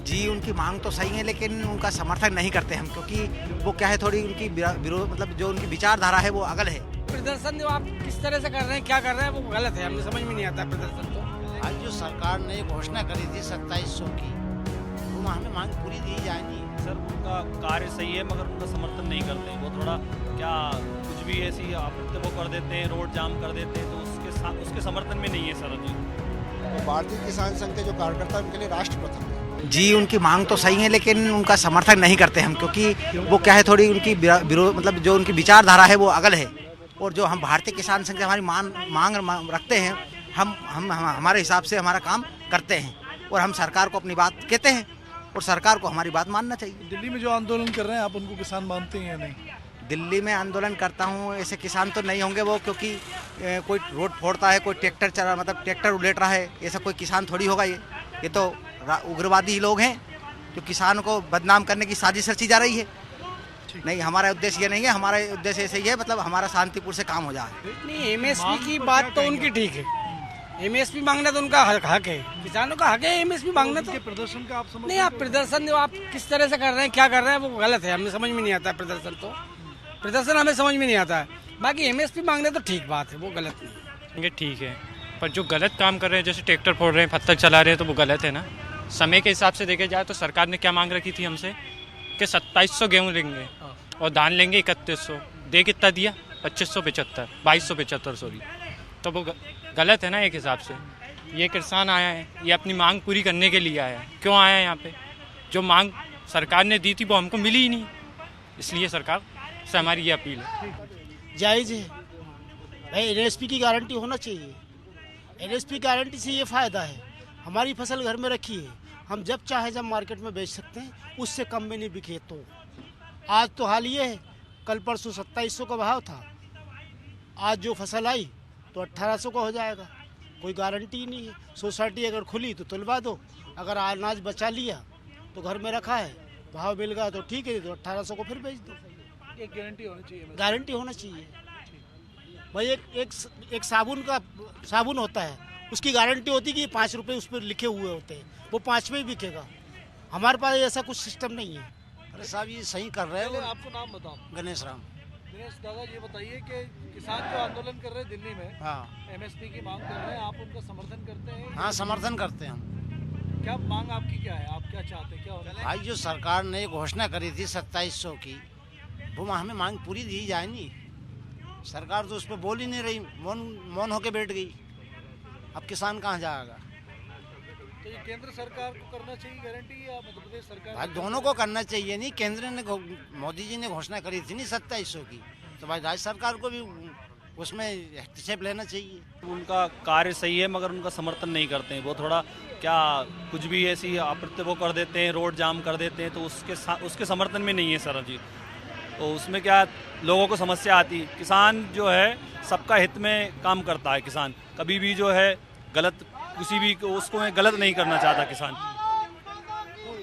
जी उनकी मांग तो सही है, लेकिन उनका समर्थन नहीं करते हम, क्योंकि वो क्या है, थोड़ी उनकी विरोध, मतलब जो उनकी विचारधारा है वो अगल है। प्रदर्शन जो आप किस तरह से कर रहे हैं, क्या कर रहे हैं, वो गलत है, हमें समझ में नहीं आता प्रदर्शन तो। आज जो सरकार ने घोषणा करी थी 2700 की, वो हमें मांग पूरी दी जाएगी। सर उनका कार्य सही है, मगर उनका समर्थन नहीं करते हैं। वो थोड़ा क्या कुछ भी ऐसी आपत्ति वो कर देते हैं, रोड जाम कर देते हैं, तो उसके समर्थन में नहीं है सर जी। तो भारतीय किसान संघ के जो कार्यकर्ता उनके लिए राष्ट्र प्रथम है। जी उनकी मांग तो सही है, लेकिन उनका समर्थन नहीं करते हम, क्योंकि वो क्या है, थोड़ी उनकी विरोध, मतलब जो उनकी विचारधारा है वो अगल है। और जो हम भारतीय किसान संघ से हमारी मांग रखते हैं, हम हमारे हिसाब से हमारा काम करते हैं और हम सरकार को अपनी बात कहते हैं और सरकार को हमारी बात मानना चाहिए। दिल्ली में जो आंदोलन कर रहे हैं, आप उनको किसान मानते हैं या नहीं? दिल्ली में आंदोलन करता हूँ, ऐसे किसान तो नहीं होंगे वो, क्योंकि कोई रोड फोड़ता है, कोई ट्रैक्टर चला, मतलब ट्रैक्टर उलेट रहा है, ऐसा कोई किसान थोड़ी होगा। ये तो उग्रवादी लोग हैं जो किसान को बदनाम करने की साजिश रची जा रही है। नहीं, हमारा उद्देश्य ये नहीं है, हमारा उद्देश्य ऐसे ही है, मतलब हमारा शांतिपूर्ण से काम हो जाए। नहीं, एमएसपी की बात तो उनकी ठीक है, एमएसपी मांगना तो उनका हक है, किसानों का हक है एमएसपी मांगना। तो प्रदर्शन का आप समझ नहीं, आप प्रदर्शन जो आप किस तरह से कर रहे हैं, क्या कर रहे हैं, वो गलत है, हमें समझ में नहीं आता प्रदर्शन तो। प्रदर्शन हमें समझ में नहीं आता है, बाकी एमएसपी मांगना तो ठीक बात है, वो गलत नहीं है। ठीक है, पर जो गलत काम कर रहे हैं, जैसे ट्रैक्टर फोड़ रहे हैं, पत्थर चला रहे हैं, तो वो गलत है ना। समय के हिसाब से देखे जाए तो सरकार ने क्या मांग रखी थी हमसे कि 2700 गेहूँ लेंगे और धान लेंगे 3100। दे कितना दिया? 2275 सॉरी। तो वो गलत है ना एक हिसाब से। ये किसान आया है, ये अपनी मांग पूरी करने के लिए आया है। क्यों आया है यहाँ पे? जो मांग सरकार ने दी थी वो हमको मिली ही नहीं, इसलिए सरकार से हमारी ये अपील है। जायज़ है भाई, एनएसपी की गारंटी होना चाहिए। एनएसपी गारंटी से ये फ़ायदा है, हमारी फसल घर में रखी है, हम जब चाहे जब मार्केट में बेच सकते हैं, उससे कम में नहीं बिके। तो आज तो हाल ये है, कल परसों 2700 का भाव था, आज जो फसल आई तो 1800 का हो जाएगा, कोई गारंटी नहीं है। सोसाइटी अगर खुली तो तुलवा दो, अगर अनाज बचा लिया तो घर में रखा है, भाव मिल गया तो ठीक है, तो 1800 को फिर बेच दो। एक गारंटी होनी चाहिए, गारंटी होना चाहिए भाई। एक साबुन होता है, उसकी गारंटी होती है कि 5 रुपये उस पर लिखे हुए होते हैं, वो 5 में ही बिकेगा। हमारे पास ऐसा कुछ सिस्टम नहीं है। अरे साहब ये सही कर रहे हैं। आपको नाम बताओ। गणेश राम। दिनेश दादा, ये बताइए कि किसान जो आंदोलन कर रहे हैं दिल्ली में, हाँ एमएसपी की मांग कर रहे हैं, आप उनका समर्थन करते हैं? हाँ, समर्थन करते हैं हम। क्या मांग आपकी क्या है, आप क्या चाहते हैं, क्या होना चाहिए? भाई जो सरकार ने घोषणा करी थी 2700 की, वो हमें मांग पूरी दी जाएगी। सरकार तो उस पर बोल ही नहीं रही, मौन होके बैठ गई। अब किसान कहाँ जाएगा? तो ये केंद्र सरकार को करना चाहिए गारंटी, या मध्य प्रदेश सरकार? भाई दोनों को करना चाहिए। नहीं, केंद्र ने मोदी जी ने घोषणा करी थी नहीं 2700 की, तो भाई राज्य सरकार को भी उसमें हस्तक्षेप लेना चाहिए। उनका कार्य सही है, मगर उनका समर्थन नहीं करते हैं। वो थोड़ा क्या कुछ भी ऐसी आपत्ति वो कर देते हैं, रोड जाम कर देते हैं, तो उसके समर्थन में नहीं है सर जी। तो उसमें क्या लोगों को समस्या आती है। किसान जो है सबका हित में काम करता है, किसान कभी भी जो है गलत किसी भी उसको गलत नहीं करना चाहता किसान।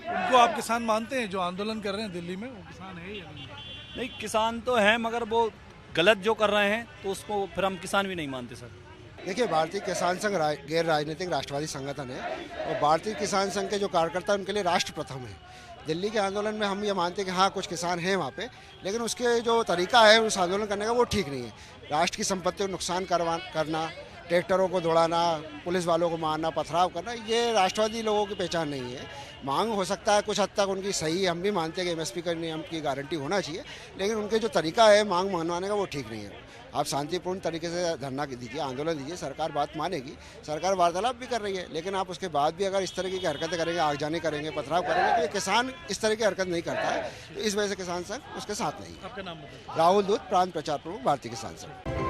उनको आप किसान मानते हैं जो आंदोलन कर रहे हैं दिल्ली में, वो किसान है या नहीं? नहीं, किसान तो है, मगर वो गलत जो कर रहे हैं तो उसको फिर हम किसान भी नहीं मानते सर। देखिए, भारतीय किसान संघ गैर राजनीतिक राष्ट्रवादी संगठन है और भारतीय किसान संघ के जो कार्यकर्ता उनके लिए राष्ट्र प्रथम है। दिल्ली के आंदोलन में हम ये मानते हैं कि हाँ कुछ किसान हैं वहाँ पे, लेकिन उसके जो तरीका है उस आंदोलन करने का वो ठीक नहीं है। राष्ट्र की संपत्ति को नुकसान करना, ट्रैक्टरों को दौड़ाना, पुलिस वालों को मारना, पथराव करना, ये राष्ट्रवादी लोगों की पहचान नहीं है। मांग हो सकता है कुछ हद तक उनकी सही है, हम भी मानते हैं कि एमएसपी का नियम की गारंटी होना चाहिए, लेकिन उनके जो तरीका है मांग मनवाने का वो ठीक नहीं है। आप शांतिपूर्ण तरीके से धरना दीजिए, आंदोलन दीजिए, सरकार बात मानेगी। सरकार वार्तालाप भी कर रही है, लेकिन आप उसके बाद भी अगर इस तरीके की हरकतें करेंगे, आगजनी करेंगे, पथराव करेंगे, तो ये किसान इस तरह की हरकत नहीं करता है। तो इस वजह से किसान संघ उसके साथ नहीं है। आपका नाम बताइए। राहुल दूत, प्रांत प्रचार प्रमुख, भारतीय किसान संघ।